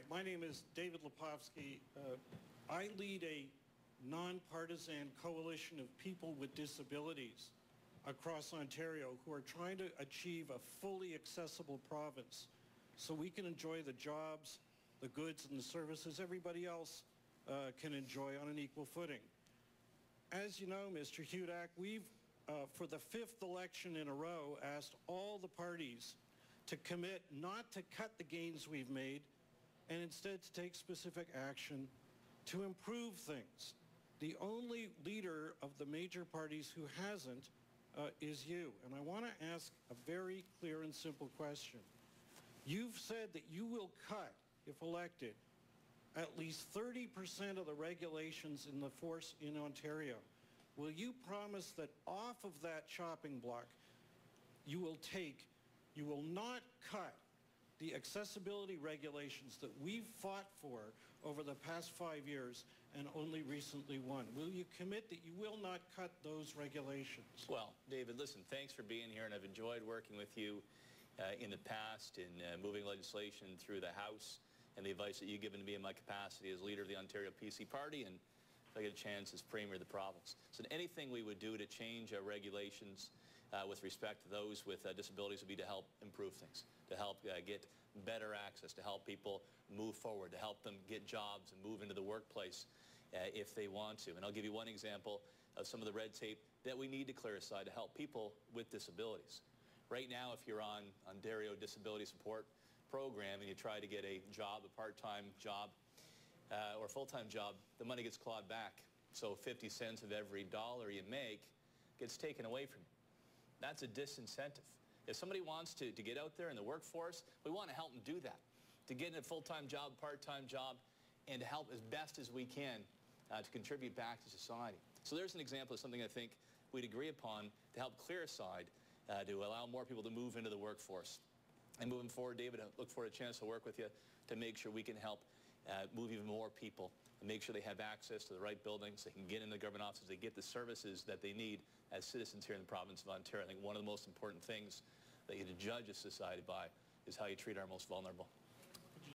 Hi, my name is David Lepofsky. I lead a nonpartisan coalition of people with disabilities across Ontario who are trying to achieve a fully accessible province so we can enjoy the jobs, the goods, and the services everybody else can enjoy on an equal footing. As you know, Mr. Hudak, we've, for the 5th election in a row, asked all the parties to commit not to cut the gains we've made and instead to take specific action to improve things. The only leader of the major parties who hasn't is you. And I want to ask a very clear and simple question. You've said that you will cut, if elected, at least 30% of the regulations in the force in Ontario. Will you promise that off of that chopping block you will not cut the accessibility regulations that we've fought for over the past 5 years and only recently won? Will you commit that you will not cut those regulations? Well, David, listen, thanks for being here, and I've enjoyed working with you in the past in moving legislation through the House and the advice that you've given to me in my capacity as leader of the Ontario PC Party and if I get a chance as Premier of the province. So anything we would do to change our regulations with respect to those with disabilities would be to help improve things, to help get better access, to help people move forward, to help them get jobs and move into the workplace if they want to. And I'll give you one example of some of the red tape that we need to clear aside to help people with disabilities. Right now, if you're on Ontario Disability Support Program and you try to get a job, a part-time job, or a full-time job, the money gets clawed back. So 50 cents of every dollar you make gets taken away from you. That's a disincentive. If somebody wants to get out there in the workforce, we want to help them do that, to get in a full-time job, part-time job, and to help as best as we can to contribute back to society. So there's an example of something I think we'd agree upon to help clear aside, to allow more people to move into the workforce. And moving forward, David, I look for a chance to work with you to make sure we can help move even more people and make sure they have access to the right buildings, they can get into the government offices, they get the services that they need as citizens here in the province of Ontario. I think one of the most important things that you to judge a society by is how you treat our most vulnerable.